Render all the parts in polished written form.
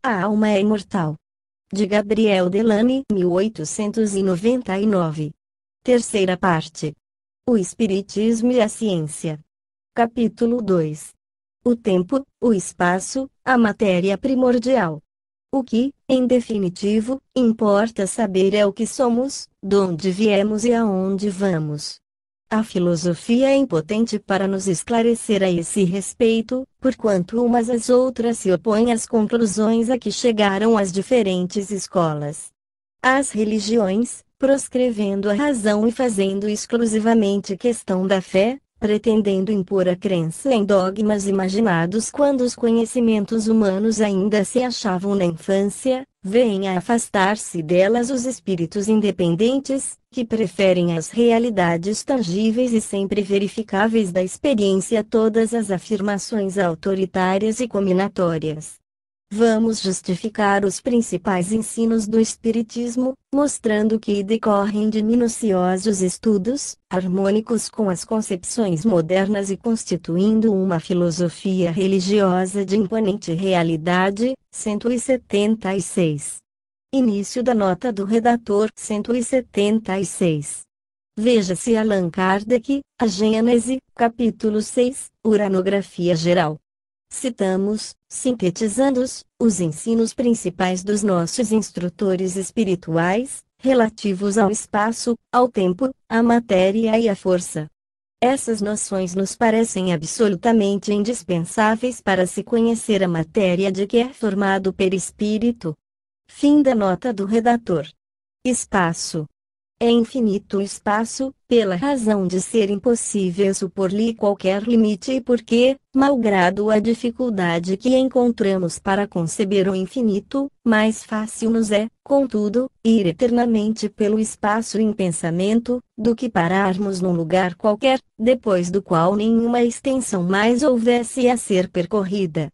A alma é imortal. De Gabriel Delany, 1899. Terceira parte. O Espiritismo e a Ciência. Capítulo 2. O tempo, o espaço, a matéria primordial. O que, em definitivo, importa saber é o que somos, de onde viemos e aonde vamos. A filosofia é impotente para nos esclarecer a esse respeito, porquanto umas às outras se opõem às conclusões a que chegaram as diferentes escolas. As religiões, proscrevendo a razão e fazendo exclusivamente questão da fé, pretendendo impor a crença em dogmas imaginados quando os conhecimentos humanos ainda se achavam na infância, vêm a afastar-se delas os espíritos independentes, que preferem às realidades tangíveis e sempre verificáveis da experiência todas as afirmações autoritárias e cominatórias. Vamos justificar os principais ensinos do Espiritismo, mostrando que decorrem de minuciosos estudos, harmônicos com as concepções modernas e constituindo uma filosofia religiosa de imponente realidade. 176. Início da nota do redator. 176. Veja-se Allan Kardec, A Gênese, capítulo 6, Uranografia Geral. Citamos, sintetizando os ensinos principais dos nossos instrutores espirituais, relativos ao espaço, ao tempo, à matéria e à força. Essas noções nos parecem absolutamente indispensáveis para se conhecer a matéria de que é formado o perispírito. Fim da nota do redator. Espaço. É infinito o espaço, pela razão de ser impossível supor-lhe qualquer limite e porque, malgrado a dificuldade que encontramos para conceber o infinito, mais fácil nos é, contudo, ir eternamente pelo espaço em pensamento, do que pararmos num lugar qualquer, depois do qual nenhuma extensão mais houvesse a ser percorrida.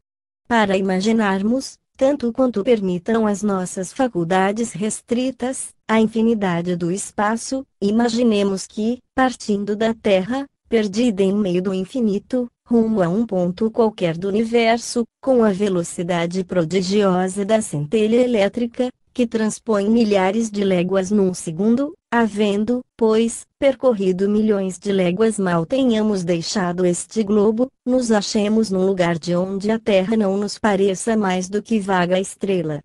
Para imaginarmos, tanto quanto permitam as nossas faculdades restritas, a infinidade do espaço, imaginemos que, partindo da Terra, perdida em meio do infinito, rumo a um ponto qualquer do universo, com a velocidade prodigiosa da centelha elétrica, que transpõe milhares de léguas num segundo, havendo, pois, percorrido milhões de léguas mal tenhamos deixado este globo, nos achemos num lugar de onde a Terra não nos pareça mais do que vaga estrela.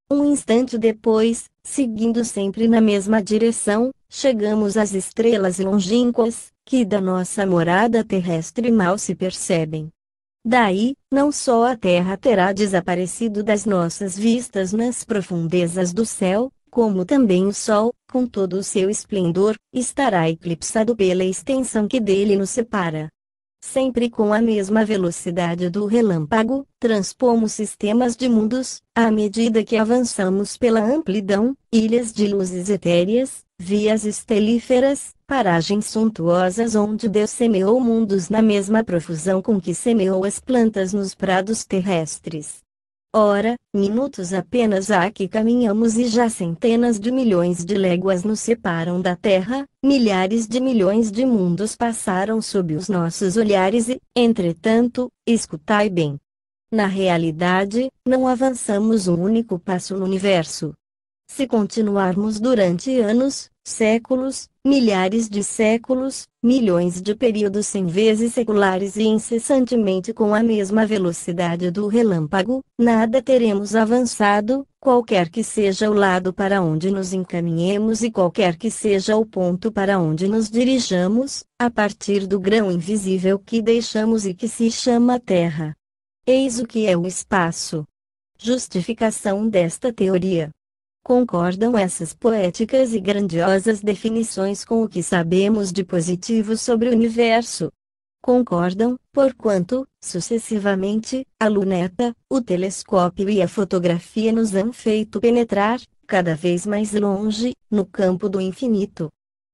Um instante depois, seguindo sempre na mesma direção, chegamos às estrelas longínquas, que da nossa morada terrestre mal se percebem. Daí, não só a Terra terá desaparecido das nossas vistas nas profundezas do céu, como também o Sol, com todo o seu esplendor, estará eclipsado pela extensão que dele nos separa. Sempre com a mesma velocidade do relâmpago, transpomos sistemas de mundos, à medida que avançamos pela amplidão, ilhas de luzes etéreas, vias estelíferas, paragens suntuosas onde Deus semeou mundos na mesma profusão com que semeou as plantas nos prados terrestres. Ora, minutos apenas há que caminhamos e já centenas de milhões de léguas nos separam da Terra, milhares de milhões de mundos passaram sob os nossos olhares e, entretanto, escutai bem. Na realidade, não avançamos um único passo no universo. Se continuarmos durante anos, séculos, milhares de séculos, milhões de períodos sem vezes seculares e incessantemente com a mesma velocidade do relâmpago, nada teremos avançado, qualquer que seja o lado para onde nos encaminhemos e qualquer que seja o ponto para onde nos dirijamos, a partir do grão invisível que deixamos e que se chama Terra. Eis o que é o espaço. Justificação desta teoria. Concordam essas poéticas e grandiosas definições com o que sabemos de positivo sobre o universo? Concordam, porquanto, sucessivamente, a luneta, o telescópio e a fotografia nos han feito penetrar, cada vez mais longe, no campo do infinito.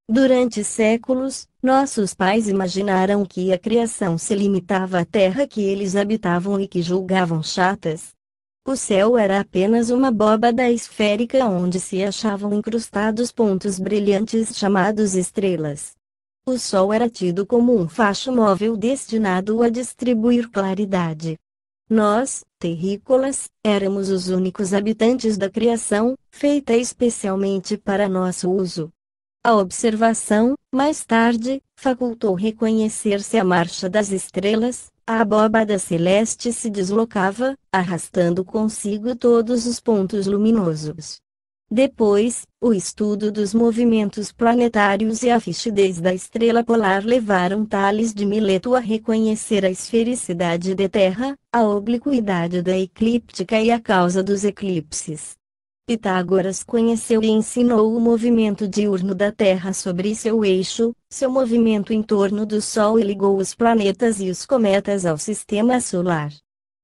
Durante séculos, nossos pais imaginaram que a criação se limitava à terra que eles habitavam e que julgavam chatas. O céu era apenas uma abóbada esférica onde se achavam incrustados pontos brilhantes chamados estrelas. O Sol era tido como um facho móvel destinado a distribuir claridade. Nós, terrícolas, éramos os únicos habitantes da criação, feita especialmente para nosso uso. A observação, mais tarde, facultou reconhecer-se a marcha das estrelas, a abóbada celeste se deslocava, arrastando consigo todos os pontos luminosos. Depois, o estudo dos movimentos planetários e a fixidez da estrela polar levaram Tales de Mileto a reconhecer a esfericidade da Terra, a obliquidade da eclíptica e a causa dos eclipses. Pitágoras conheceu e ensinou o movimento diurno da Terra sobre seu eixo, seu movimento em torno do Sol, e ligou os planetas e os cometas ao sistema solar.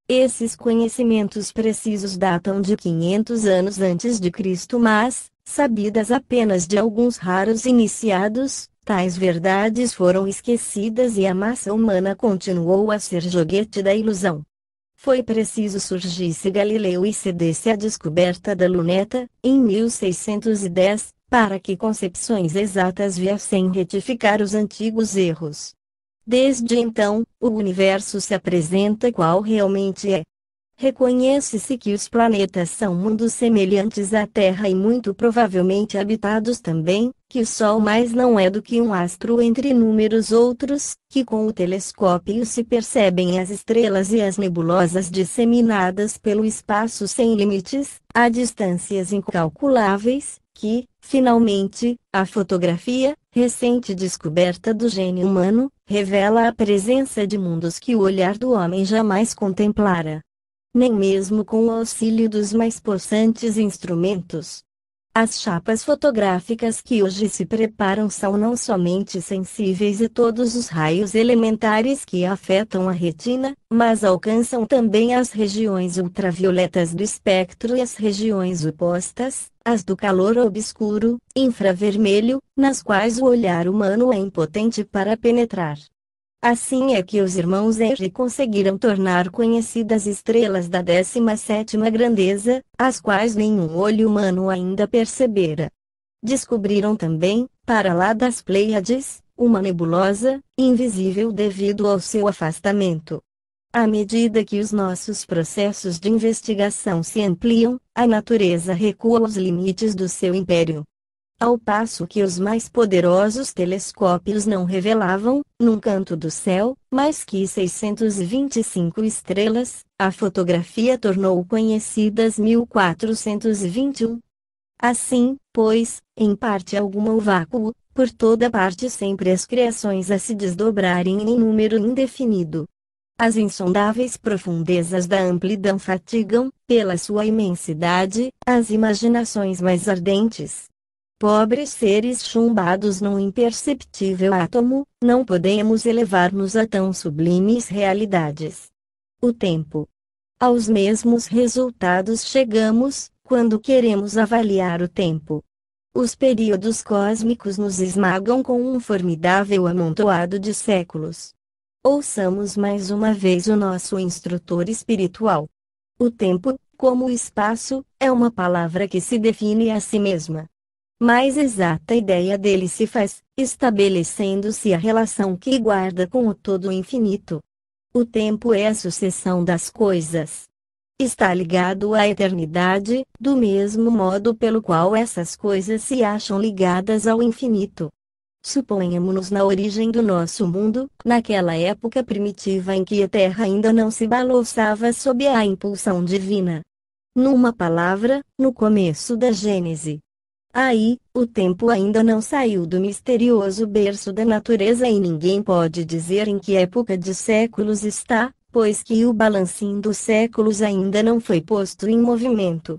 Esses conhecimentos precisos datam de 500 anos antes de Cristo, mas, sabidas apenas de alguns raros iniciados, tais verdades foram esquecidas e a massa humana continuou a ser joguete da ilusão. Foi preciso surgisse Galileu e cedesse à descoberta da luneta, em 1610, para que concepções exatas viessem retificar os antigos erros. Desde então, o universo se apresenta qual realmente é. Reconhece-se que os planetas são mundos semelhantes à Terra e muito provavelmente habitados também, que o Sol mais não é do que um astro entre inúmeros outros, que com o telescópio se percebem as estrelas e as nebulosas disseminadas pelo espaço sem limites, a distâncias incalculáveis, que, finalmente, a fotografia, recente descoberta do gênio humano, revela a presença de mundos que o olhar do homem jamais contemplara. Nem mesmo com o auxílio dos mais possantes instrumentos. As chapas fotográficas que hoje se preparam são não somente sensíveis a todos os raios elementares que afetam a retina, mas alcançam também as regiões ultravioletas do espectro e as regiões opostas, as do calor obscuro, infravermelho, nas quais o olhar humano é impotente para penetrar. Assim é que os irmãos Henry conseguiram tornar conhecidas estrelas da 17ª grandeza, as quais nenhum olho humano ainda percebera. Descobriram também, para lá das Pleiades, uma nebulosa, invisível devido ao seu afastamento. À medida que os nossos processos de investigação se ampliam, a natureza recua aos limites do seu império. Ao passo que os mais poderosos telescópios não revelavam, num canto do céu, mais que 625 estrelas, a fotografia tornou conhecidas 1421. Assim, pois, em parte alguma o vácuo, por toda parte sempre as criações a se desdobrarem em número indefinido. As insondáveis profundezas da amplidão fatigam, pela sua imensidade, as imaginações mais ardentes. Pobres seres chumbados num imperceptível átomo, não podemos elevar-nos a tão sublimes realidades. O tempo. Aos mesmos resultados chegamos, quando queremos avaliar o tempo. Os períodos cósmicos nos esmagam com um formidável amontoado de séculos. Ouçamos mais uma vez o nosso instrutor espiritual. O tempo, como o espaço, é uma palavra que se define a si mesma. Mais exata ideia dele se faz, estabelecendo-se a relação que guarda com o todo infinito. O tempo é a sucessão das coisas. Está ligado à eternidade, do mesmo modo pelo qual essas coisas se acham ligadas ao infinito. Suponhamos-nos na origem do nosso mundo, naquela época primitiva em que a Terra ainda não se balançava sob a impulsão divina. Numa palavra, no começo da Gênese. Aí, o tempo ainda não saiu do misterioso berço da natureza e ninguém pode dizer em que época de séculos está, pois que o balancim dos séculos ainda não foi posto em movimento.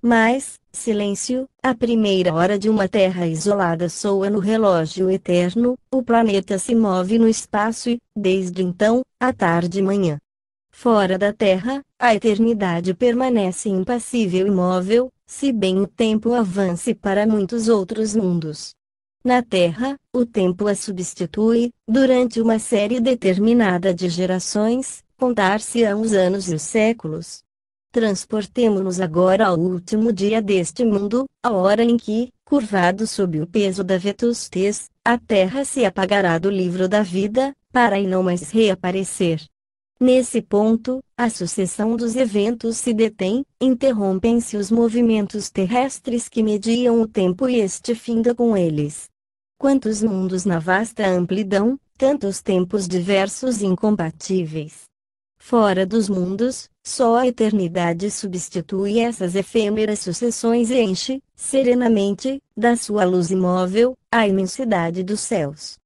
Mas, silêncio, a primeira hora de uma terra isolada soa no relógio eterno, o planeta se move no espaço e, desde então, a tarde e manhã. Fora da Terra, a eternidade permanece impassível e imóvel, se bem o tempo avance para muitos outros mundos. Na Terra, o tempo a substitui, durante uma série determinada de gerações, contar-se-ão os anos e os séculos. Transportemo-nos agora ao último dia deste mundo, a hora em que, curvado sob o peso da vetustez, a Terra se apagará do livro da vida, para aí não mais reaparecer. Nesse ponto, a sucessão dos eventos se detém, interrompem-se os movimentos terrestres que mediam o tempo e este finda com eles. Quantos mundos na vasta amplidão, tantos tempos diversos e incompatíveis. Fora dos mundos, só a eternidade substitui essas efêmeras sucessões e enche, serenamente, da sua luz imóvel, a imensidade dos céus.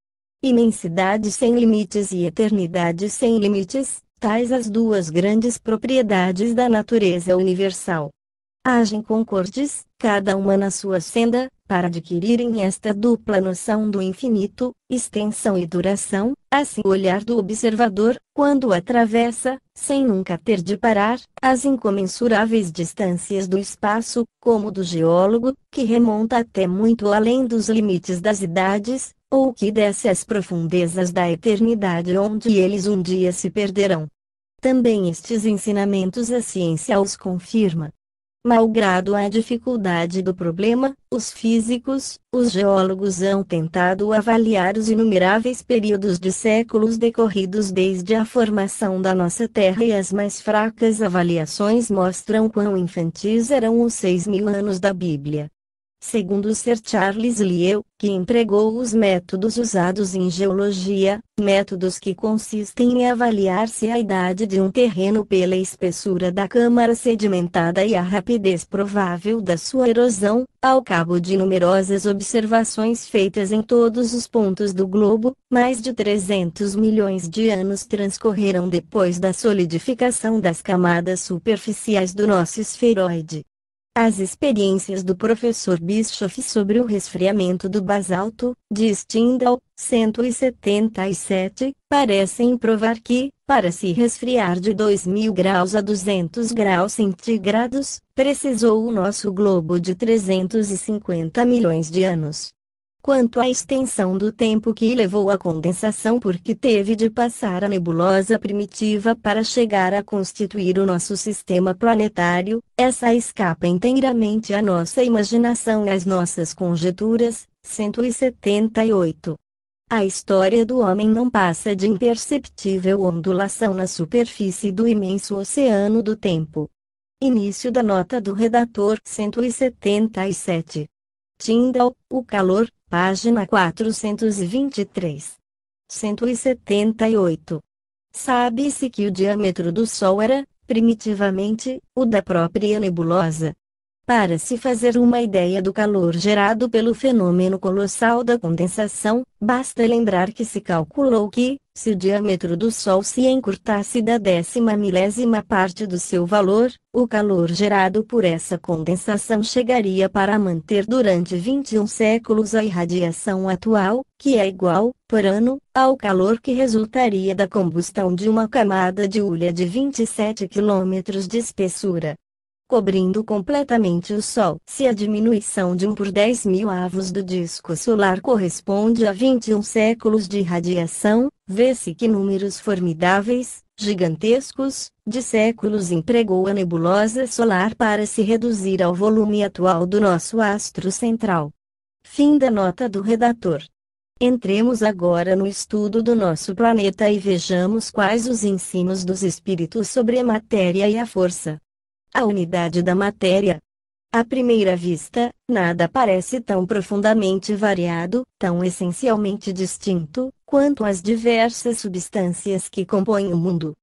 Imensidade sem limites e eternidade sem limites, tais as duas grandes propriedades da natureza universal. Agem concordes, cada uma na sua senda, para adquirirem esta dupla noção do infinito, extensão e duração, assim o olhar do observador, quando atravessa, sem nunca ter de parar, as incomensuráveis distâncias do espaço, como do geólogo, que remonta até muito além dos limites das idades, ou que desce às profundezas da eternidade onde eles um dia se perderão. Também estes ensinamentos a ciência os confirma. Malgrado a dificuldade do problema, os físicos, os geólogos hão tentado avaliar os inumeráveis períodos de séculos decorridos desde a formação da nossa Terra e as mais fracas avaliações mostram quão infantis eram os 6.000 anos da Bíblia. Segundo Sir Charles Lyell, que empregou os métodos usados em geologia, métodos que consistem em avaliar se a idade de um terreno pela espessura da câmara sedimentada e a rapidez provável da sua erosão, ao cabo de numerosas observações feitas em todos os pontos do globo, mais de 300 milhões de anos transcorreram depois da solidificação das camadas superficiais do nosso esferoide. As experiências do professor Bischoff sobre o resfriamento do basalto, diz Tyndall, 177, parecem provar que, para se resfriar de 2.000 graus a 200 graus centígrados, precisou o nosso globo de 350 milhões de anos. Quanto à extensão do tempo que levou à condensação porque teve de passar a nebulosa primitiva para chegar a constituir o nosso sistema planetário, essa escapa inteiramente à nossa imaginação e às nossas conjecturas. 178. A história do homem não passa de imperceptível ondulação na superfície do imenso oceano do tempo. Início da nota do redator. 177. Tyndall, O Calor, página 423. 178. Sabe-se que o diâmetro do Sol era, primitivamente, o da própria nebulosa. Para se fazer uma ideia do calor gerado pelo fenômeno colossal da condensação, basta lembrar que se calculou que, se o diâmetro do Sol se encurtasse da 10ª milésima parte do seu valor, o calor gerado por essa condensação chegaria para manter durante 21 séculos a irradiação atual, que é igual, por ano, ao calor que resultaria da combustão de uma camada de hulha de 27 quilômetros de espessura, cobrindo completamente o Sol. Se a diminuição de 1 por 10.000 avos do disco solar corresponde a 21 séculos de radiação, vê-se que números formidáveis, gigantescos, de séculos empregou a nebulosa solar para se reduzir ao volume atual do nosso astro central. Fim da nota do redator. Entremos agora no estudo do nosso planeta e vejamos quais os ensinos dos espíritos sobre a matéria e a força. A unidade da matéria. À primeira vista, nada parece tão profundamente variado, tão essencialmente distinto, quanto as diversas substâncias que compõem o mundo.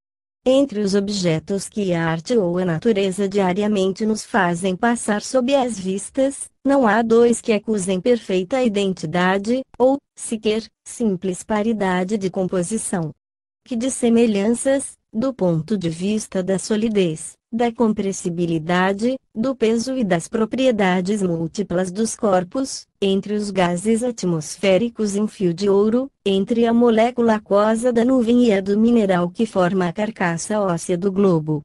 Entre os objetos que a arte ou a natureza diariamente nos fazem passar sob as vistas, não há dois que acusem perfeita identidade, ou, sequer, simples paridade de composição. Que de semelhanças, do ponto de vista da solidez, da compressibilidade, do peso e das propriedades múltiplas dos corpos, entre os gases atmosféricos em fio de ouro, entre a molécula aquosa da nuvem e a do mineral que forma a carcaça óssea do globo.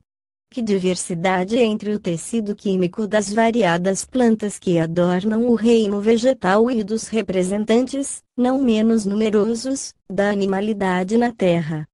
Que diversidade entre o tecido químico das variadas plantas que adornam o reino vegetal e dos representantes, não menos numerosos, da animalidade na Terra.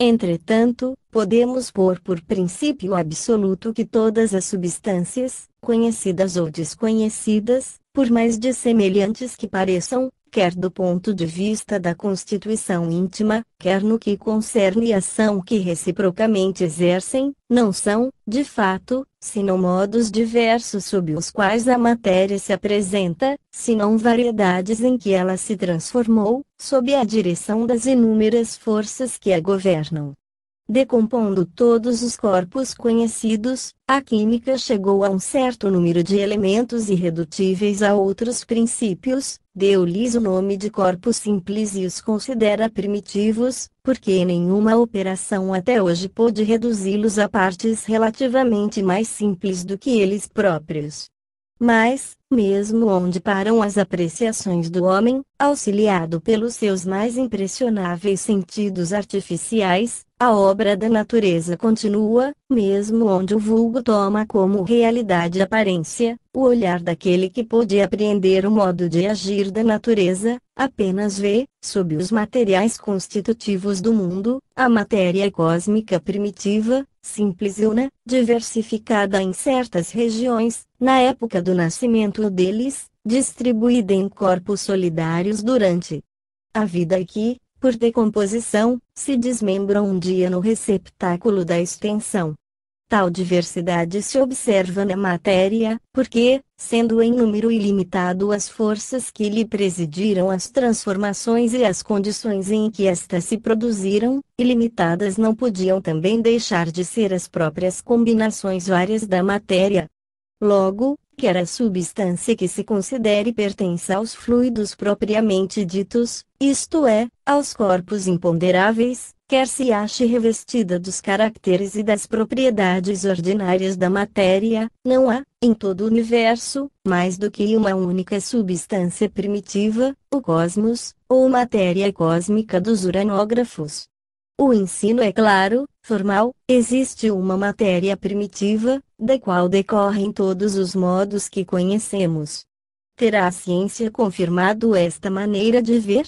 Entretanto, podemos pôr por princípio absoluto que todas as substâncias, conhecidas ou desconhecidas, por mais dissemelhantes que pareçam, quer do ponto de vista da constituição íntima, quer no que concerne a ação que reciprocamente exercem, não são, de fato, senão modos diversos sob os quais a matéria se apresenta, senão variedades em que ela se transformou, sob a direção das inúmeras forças que a governam. Decompondo todos os corpos conhecidos, a química chegou a um certo número de elementos irredutíveis a outros princípios, deu-lhes o nome de corpos simples e os considera primitivos, porque nenhuma operação até hoje pôde reduzi-los a partes relativamente mais simples do que eles próprios. Mas, mesmo onde param as apreciações do homem, auxiliado pelos seus mais impressionáveis sentidos artificiais, a obra da natureza continua, mesmo onde o vulgo toma como realidade aparência, o olhar daquele que pôde apreender o modo de agir da natureza, apenas vê, sob os materiais constitutivos do mundo, a matéria cósmica primitiva, simples e una, diversificada em certas regiões, na época do nascimento deles, distribuída em corpos solidários durante a vida que, por decomposição, se desmembram um dia no receptáculo da extensão. Tal diversidade se observa na matéria, porque, sendo em número ilimitado as forças que lhe presidiram as transformações e as condições em que estas se produziram, ilimitadas não podiam também deixar de ser as próprias combinações várias da matéria. Logo, quer a substância que se considere pertença aos fluidos propriamente ditos, isto é, aos corpos imponderáveis, quer se ache revestida dos caracteres e das propriedades ordinárias da matéria, não há, em todo o universo, mais do que uma única substância primitiva, o cosmos, ou matéria cósmica dos uranógrafos. O ensino é claro, formal, existe uma matéria primitiva, da qual decorrem todos os modos que conhecemos. Terá a ciência confirmado esta maneira de ver?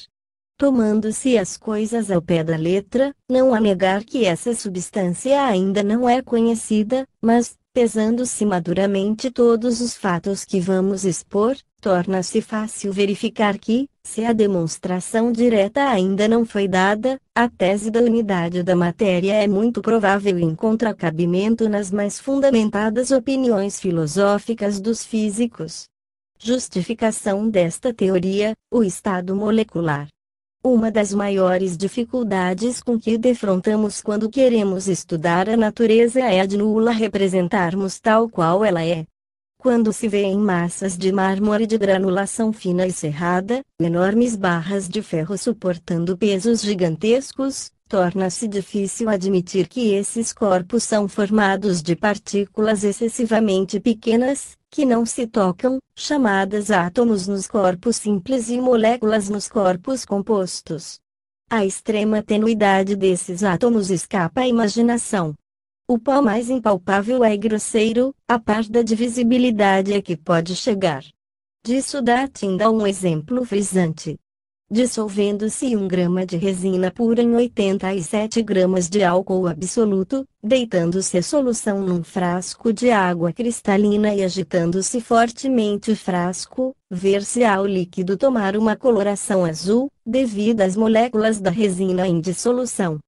Tomando-se as coisas ao pé da letra, não há negar que essa substância ainda não é conhecida, mas, pesando-se maduramente todos os fatos que vamos expor, torna-se fácil verificar que, se a demonstração direta ainda não foi dada, a tese da unidade da matéria é muito provável e encontra cabimento nas mais fundamentadas opiniões filosóficas dos físicos. Justificação desta teoria: o estado molecular. Uma das maiores dificuldades com que defrontamos quando queremos estudar a natureza é a de nula representarmos tal qual ela é. Quando se vê em massas de mármore de granulação fina e cerrada, enormes barras de ferro suportando pesos gigantescos, torna-se difícil admitir que esses corpos são formados de partículas excessivamente pequenas, que não se tocam, chamadas átomos nos corpos simples e moléculas nos corpos compostos. A extrema tenuidade desses átomos escapa à imaginação. O pó mais impalpável é grosseiro, a par da divisibilidade a que pode chegar. Disso dá Tyndall um exemplo frisante. Dissolvendo-se 1 grama de resina pura em 87 gramas de álcool absoluto, deitando-se a solução num frasco de água cristalina e agitando-se fortemente o frasco, ver-se-á o líquido tomar uma coloração azul, devido às moléculas da resina em dissolução.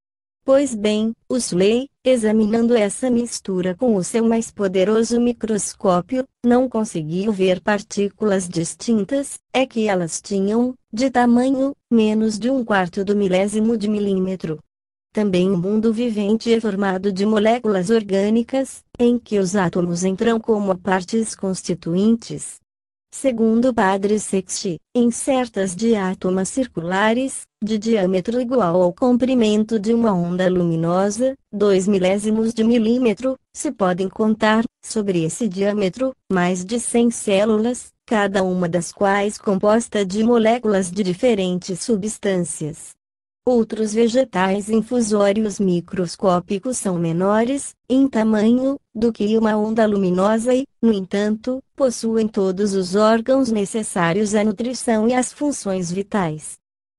Pois bem, o Sully, examinando essa mistura com o seu mais poderoso microscópio, não conseguiu ver partículas distintas, é que elas tinham, de tamanho, menos de 1/4 do milésimo de milímetro. Também o mundo vivente é formado de moléculas orgânicas, em que os átomos entram como partes constituintes. Segundo o Padre Sexti, em certas diátomas circulares, de diâmetro igual ao comprimento de uma onda luminosa, 2 milésimos de milímetro, se podem contar, sobre esse diâmetro, mais de 100 células, cada uma das quais composta de moléculas de diferentes substâncias. Outros vegetais infusórios microscópicos são menores, em tamanho, do que uma onda luminosa e, no entanto, possuem todos os órgãos necessários à nutrição e às funções vitais.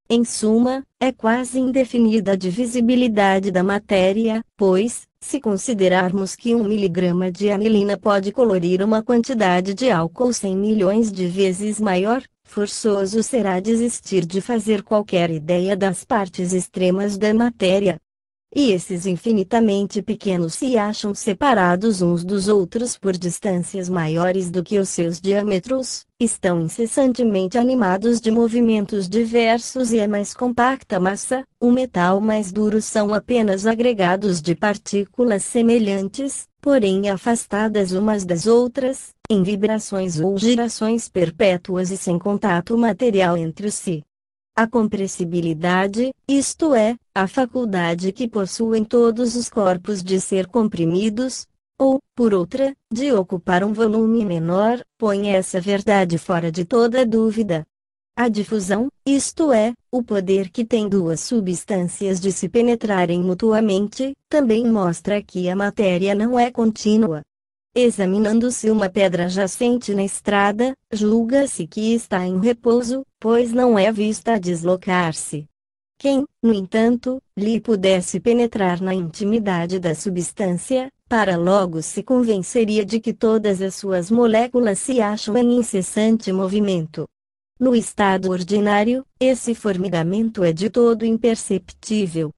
Em suma, é quase indefinida a divisibilidade da matéria, pois, se considerarmos que 1 miligrama de anilina pode colorir uma quantidade de álcool 100 milhões de vezes maior, forçoso será desistir de fazer qualquer ideia das partes extremas da matéria. E esses infinitamente pequenos se acham separados uns dos outros por distâncias maiores do que os seus diâmetros, estão incessantemente animados de movimentos diversos e a mais compacta massa, o metal mais duro são apenas agregados de partículas semelhantes, porém afastadas umas das outras, em vibrações ou girações perpétuas e sem contato material entre si. A compressibilidade, isto é, a faculdade que possuem todos os corpos de ser comprimidos, ou, por outra, de ocupar um volume menor, põe essa verdade fora de toda dúvida. A difusão, isto é, o poder que tem duas substâncias de se penetrarem mutuamente, também mostra que a matéria não é contínua. Examinando-se uma pedra jacente na estrada, julga-se que está em repouso, pois não é vista a deslocar-se. Quem, no entanto, lhe pudesse penetrar na intimidade da substância, para logo se convenceria de que todas as suas moléculas se acham em incessante movimento. No estado ordinário, esse formigamento é de todo imperceptível.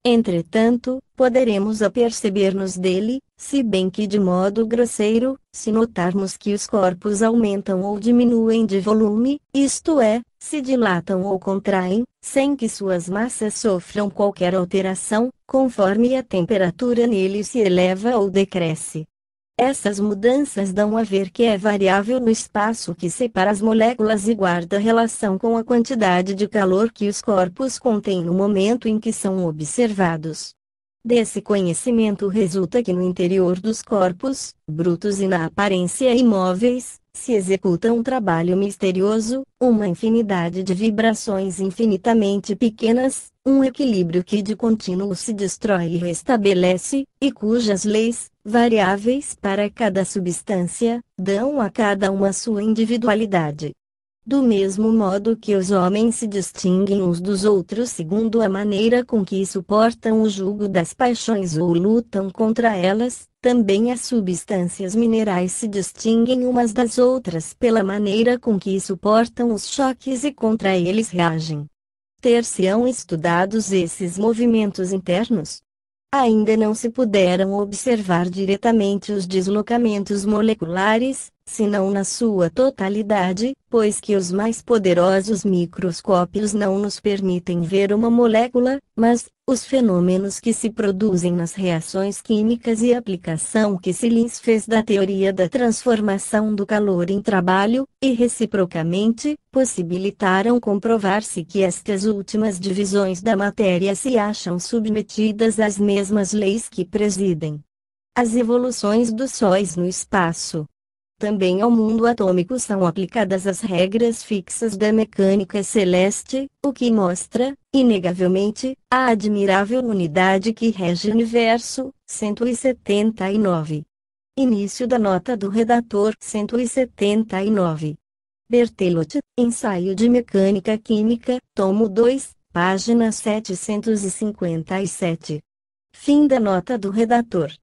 Entretanto, poderemos aperceber-nos dele, se bem que de modo grosseiro, se notarmos que os corpos aumentam ou diminuem de volume, isto é, se dilatam ou contraem, sem que suas massas sofram qualquer alteração, conforme a temperatura nele se eleva ou decresce. Essas mudanças dão a ver que é variável no espaço que separa as moléculas e guarda relação com a quantidade de calor que os corpos contêm no momento em que são observados. Desse conhecimento resulta que no interior dos corpos, brutos e na aparência imóveis, se executa um trabalho misterioso, uma infinidade de vibrações infinitamente pequenas, um equilíbrio que de contínuo se destrói e restabelece, e cujas leis, variáveis para cada substância, dão a cada uma sua individualidade. Do mesmo modo que os homens se distinguem uns dos outros segundo a maneira com que suportam o jugo das paixões ou lutam contra elas, também as substâncias minerais se distinguem umas das outras pela maneira com que suportam os choques e contra eles reagem. Ter-se-ão estudados esses movimentos internos? Ainda não se puderam observar diretamente os deslocamentos moleculares, senão na sua totalidade, pois que os mais poderosos microscópios não nos permitem ver uma molécula, mas, os fenômenos que se produzem nas reações químicas e a aplicação que se lhes fez da teoria da transformação do calor em trabalho, e reciprocamente, possibilitaram comprovar-se que estas últimas divisões da matéria se acham submetidas às mesmas leis que presidem as evoluções dos sóis no espaço. Também ao mundo atômico são aplicadas as regras fixas da mecânica celeste, o que mostra, inegavelmente, a admirável unidade que rege o universo. 179. Início da nota do redator. 179. Berthelot, Ensaio de Mecânica Química, tomo 2, página 757. Fim da nota do redator.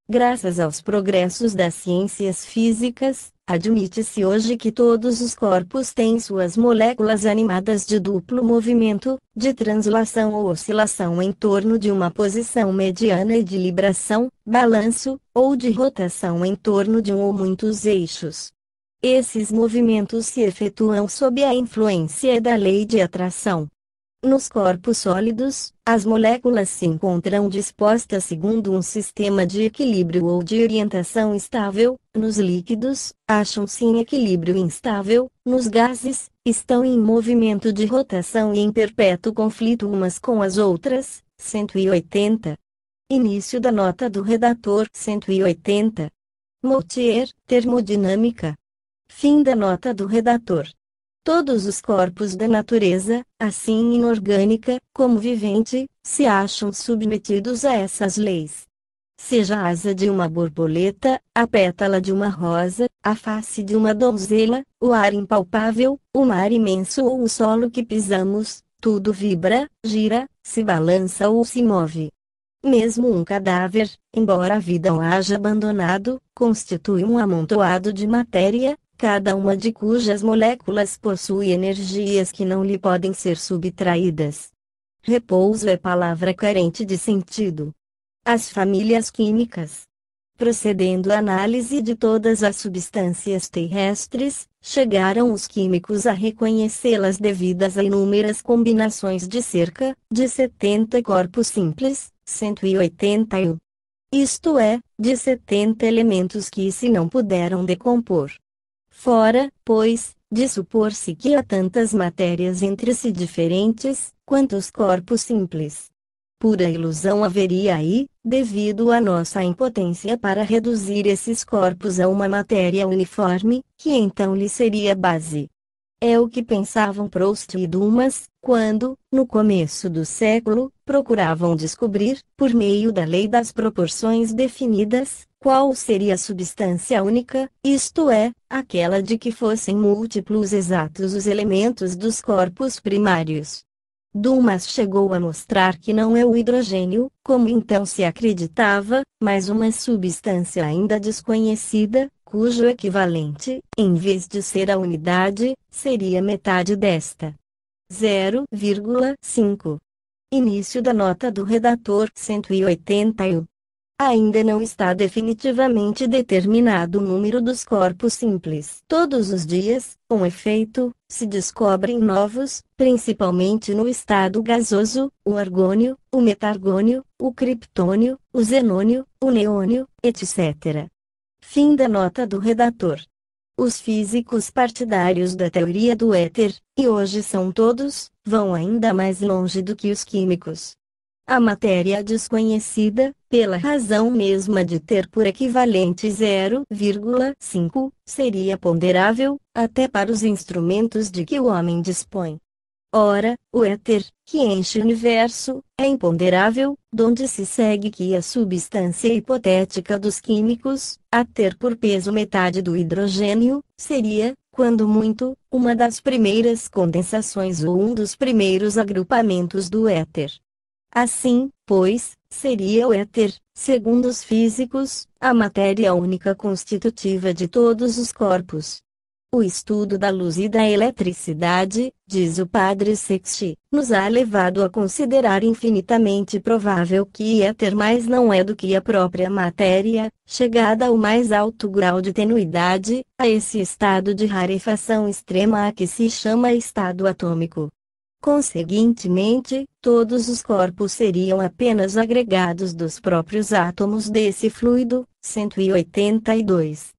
Graças aos progressos das ciências físicas, admite-se hoje que todos os corpos têm suas moléculas animadas de duplo movimento, de translação ou oscilação em torno de uma posição mediana e de libração, balanço, ou de rotação em torno de um ou muitos eixos. Esses movimentos se efetuam sob a influência da lei de atração. Nos corpos sólidos, as moléculas se encontram dispostas segundo um sistema de equilíbrio ou de orientação estável. Nos líquidos, acham-se em equilíbrio instável. Nos gases, estão em movimento de rotação e em perpétuo conflito umas com as outras. 180. Início da nota do redator. 180. Moutier, Termodinâmica. Fim da nota do redator. Todos os corpos da natureza, assim inorgânica, como vivente, se acham submetidos a essas leis. Seja a asa de uma borboleta, a pétala de uma rosa, a face de uma donzela, o ar impalpável, o mar imenso ou o solo que pisamos, tudo vibra, gira, se balança ou se move. Mesmo um cadáver, embora a vida o haja abandonado, constitui um amontoado de matéria, cada uma de cujas moléculas possui energias que não lhe podem ser subtraídas. Repouso é palavra carente de sentido. As famílias químicas. Procedendo à análise de todas as substâncias terrestres, chegaram os químicos a reconhecê-las devidas a inúmeras combinações de cerca de 70 corpos simples, 181. Isto é, de 70 elementos que se não puderam decompor. Fora, pois, de supor-se que há tantas matérias entre si diferentes, quanto os corpos simples. Pura ilusão haveria aí, devido à nossa impotência para reduzir esses corpos a uma matéria uniforme, que então lhe seria base. É o que pensavam Proust e Dumas, quando, no começo do século, procuravam descobrir, por meio da lei das proporções definidas, qual seria a substância única, isto é, aquela de que fossem múltiplos exatos os elementos dos corpos primários. Dumas chegou a mostrar que não é o hidrogênio, como então se acreditava, mas uma substância ainda desconhecida, cujo equivalente, em vez de ser a unidade, seria metade desta. 0,5. Início da nota do redator 181. Ainda não está definitivamente determinado o número dos corpos simples. Todos os dias, com efeito, se descobrem novos, principalmente no estado gasoso, o argônio, o metargônio, o criptônio, o xenônio, o neônio, etc. Fim da nota do redator. Os físicos partidários da teoria do éter, e hoje são todos, vão ainda mais longe do que os químicos. A matéria desconhecida, pela razão mesma de ter por equivalente 0,5, seria ponderável, até para os instrumentos de que o homem dispõe. Ora, o éter, que enche o universo, é imponderável, donde se segue que a substância hipotética dos químicos, a ter por peso metade do hidrogênio, seria, quando muito, uma das primeiras condensações ou um dos primeiros agrupamentos do éter. Assim, pois, seria o éter, segundo os físicos, a matéria única constitutiva de todos os corpos. O estudo da luz e da eletricidade, diz o padre Sexti, nos ha levado a considerar infinitamente provável que éter mais não é do que a própria matéria, chegada ao mais alto grau de tenuidade, a esse estado de rarefação extrema a que se chama estado atômico. Conseguintemente, todos os corpos seriam apenas agregados dos próprios átomos desse fluido. 182.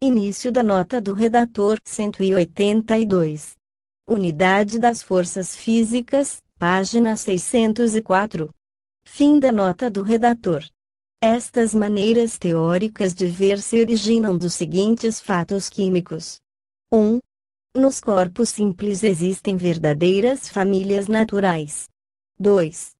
Início da nota do redator 182. Unidade das forças físicas, página 604. Fim da nota do redator. Estas maneiras teóricas de ver se originam dos seguintes fatos químicos. 1. Nos corpos simples existem verdadeiras famílias naturais. 2.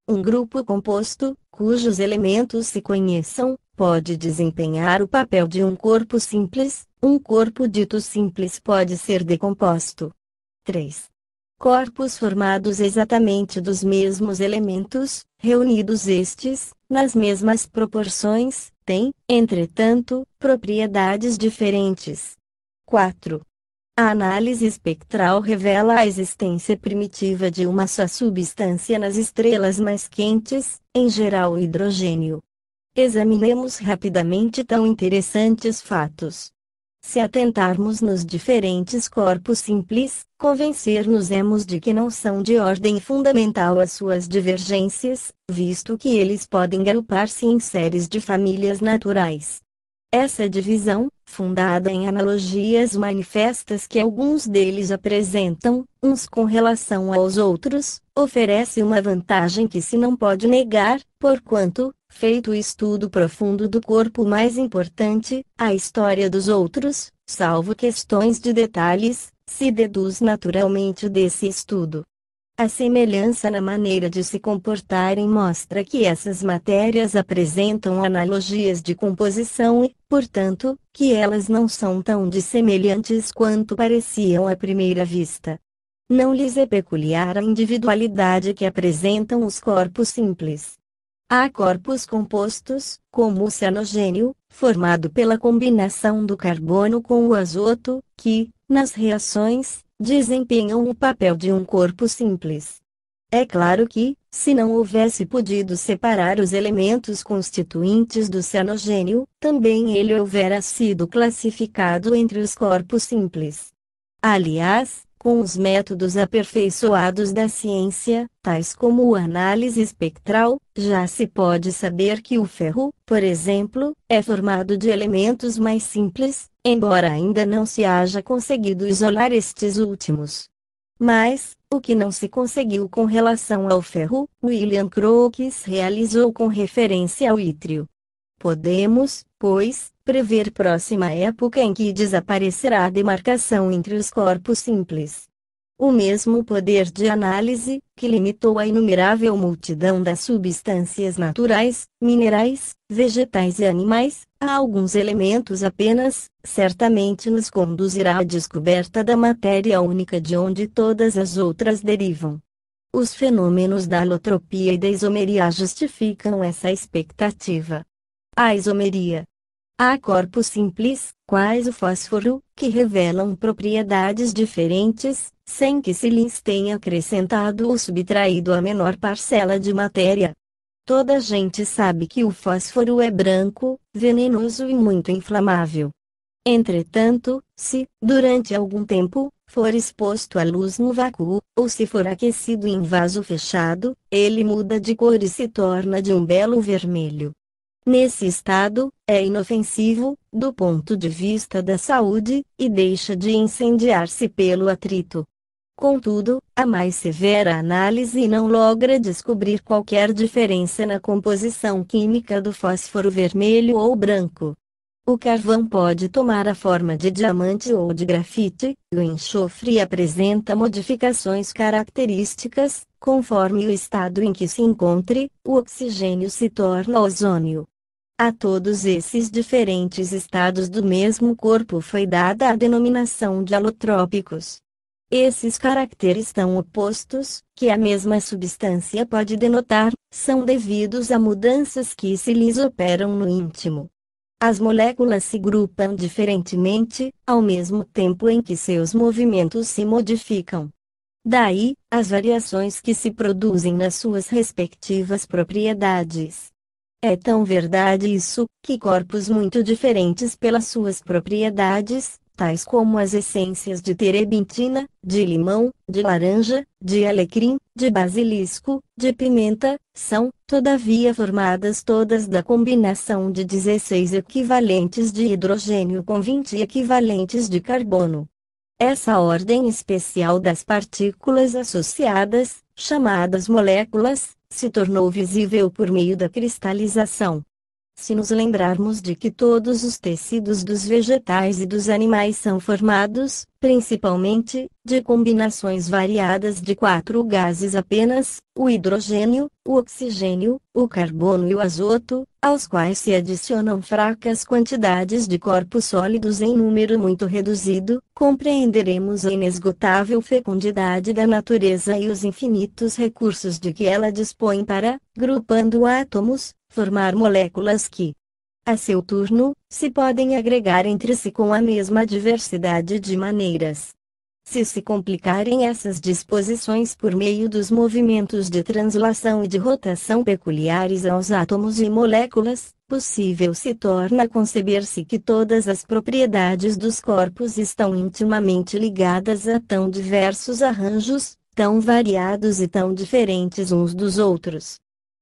Um grupo composto, cujos elementos se conheçam, pode desempenhar o papel de um corpo simples, um corpo dito simples pode ser decomposto. 3. Corpos formados exatamente dos mesmos elementos, reunidos estes, nas mesmas proporções, têm, entretanto, propriedades diferentes. 4. A análise espectral revela a existência primitiva de uma só substância nas estrelas mais quentes, em geral o hidrogênio. Examinemos rapidamente tão interessantes fatos. Se atentarmos nos diferentes corpos simples, convencer-nos-emos de que não são de ordem fundamental as suas divergências, visto que eles podem agrupar-se em séries de famílias naturais. Essa divisão, fundada em analogias manifestas que alguns deles apresentam, uns com relação aos outros, oferece uma vantagem que se não pode negar, porquanto, feito o estudo profundo do corpo mais importante, a história dos outros, salvo questões de detalhes, se deduz naturalmente desse estudo. A semelhança na maneira de se comportarem mostra que essas matérias apresentam analogias de composição e, portanto, que elas não são tão dissemelhantes quanto pareciam à primeira vista. Não lhes é peculiar a individualidade que apresentam os corpos simples. Há corpos compostos, como o cianogênio, formado pela combinação do carbono com o azoto, que, nas reações, desempenham o papel de um corpo simples. É claro que, se não houvesse podido separar os elementos constituintes do cianogênio, também ele houvera sido classificado entre os corpos simples. Aliás, com os métodos aperfeiçoados da ciência, tais como a análise espectral, já se pode saber que o ferro, por exemplo, é formado de elementos mais simples, embora ainda não se haja conseguido isolar estes últimos. Mas, o que não se conseguiu com relação ao ferro, William Crookes realizou com referência ao ítrio. Podemos, pois, prever próxima época em que desaparecerá a demarcação entre os corpos simples. O mesmo poder de análise, que limitou a inumerável multidão das substâncias naturais, minerais, vegetais e animais, a alguns elementos apenas, certamente nos conduzirá à descoberta da matéria única de onde todas as outras derivam. Os fenômenos da alotropia e da isomeria justificam essa expectativa. A isomeria. Há corpos simples, quais o fósforo, que revelam propriedades diferentes, sem que se lhes tenha acrescentado ou subtraído a menor parcela de matéria. Toda a gente sabe que o fósforo é branco, venenoso e muito inflamável. Entretanto, se, durante algum tempo, for exposto à luz no vácuo, ou se for aquecido em vaso fechado, ele muda de cor e se torna de um belo vermelho. Nesse estado, é inofensivo, do ponto de vista da saúde, e deixa de incendiar-se pelo atrito. Contudo, a mais severa análise não logra descobrir qualquer diferença na composição química do fósforo vermelho ou branco. O carvão pode tomar a forma de diamante ou de grafite, e o enxofre apresenta modificações características, conforme o estado em que se encontre, o oxigênio se torna ozônio. A todos esses diferentes estados do mesmo corpo foi dada a denominação de alotrópicos. Esses caracteres tão opostos, que a mesma substância pode denotar, são devidos a mudanças que se lhes operam no íntimo. As moléculas se grupam diferentemente, ao mesmo tempo em que seus movimentos se modificam. Daí, as variações que se produzem nas suas respectivas propriedades. É tão verdade isso, que corpos muito diferentes pelas suas propriedades, tais como as essências de terebintina, de limão, de laranja, de alecrim, de basilisco, de pimenta, são, todavia, formadas todas da combinação de 16 equivalentes de hidrogênio com 20 equivalentes de carbono. Essa ordem especial das partículas associadas, chamadas moléculas, se tornou visível por meio da cristalização. Se nos lembrarmos de que todos os tecidos dos vegetais e dos animais são formados, principalmente, de combinações variadas de 4 gases apenas, o hidrogênio, o oxigênio, o carbono e o azoto, aos quais se adicionam fracas quantidades de corpos sólidos em número muito reduzido, compreenderemos a inesgotável fecundidade da natureza e os infinitos recursos de que ela dispõe para, grupando átomos, formar moléculas que, a seu turno, se podem agregar entre si com a mesma diversidade de maneiras. Se se complicarem essas disposições por meio dos movimentos de translação e de rotação peculiares aos átomos e moléculas, possível se torna conceber-se que todas as propriedades dos corpos estão intimamente ligadas a tão diversos arranjos, tão variados e tão diferentes uns dos outros.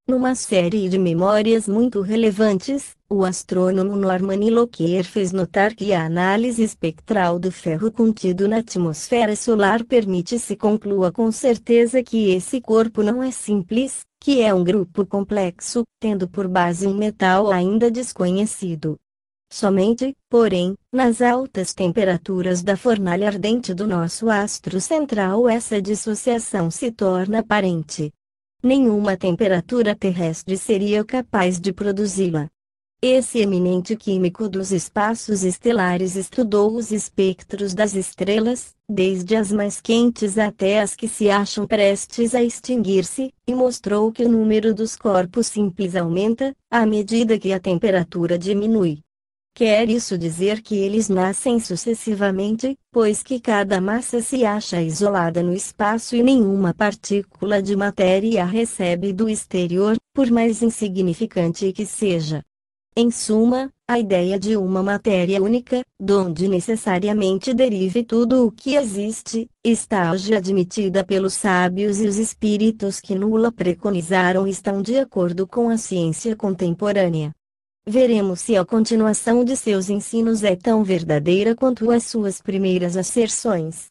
Numa série de memórias muito relevantes, o astrônomo Norman Lockyer fez notar que a análise espectral do ferro contido na atmosfera solar permite se conclua com certeza que esse corpo não é simples, que é um grupo complexo, tendo por base um metal ainda desconhecido. Somente, porém, nas altas temperaturas da fornalha ardente do nosso astro central essa dissociação se torna aparente. Nenhuma temperatura terrestre seria capaz de produzi-la. Esse eminente químico dos espaços estelares estudou os espectros das estrelas, desde as mais quentes até as que se acham prestes a extinguir-se, e mostrou que o número dos corpos simples aumenta, à medida que a temperatura diminui. Quer isso dizer que eles nascem sucessivamente, pois que cada massa se acha isolada no espaço e nenhuma partícula de matéria a recebe do exterior, por mais insignificante que seja. Em suma, a ideia de uma matéria única, donde necessariamente derive tudo o que existe, está hoje admitida pelos sábios e os espíritos que nula preconizaram estão de acordo com a ciência contemporânea. Veremos se a continuação de seus ensinos é tão verdadeira quanto as suas primeiras asserções.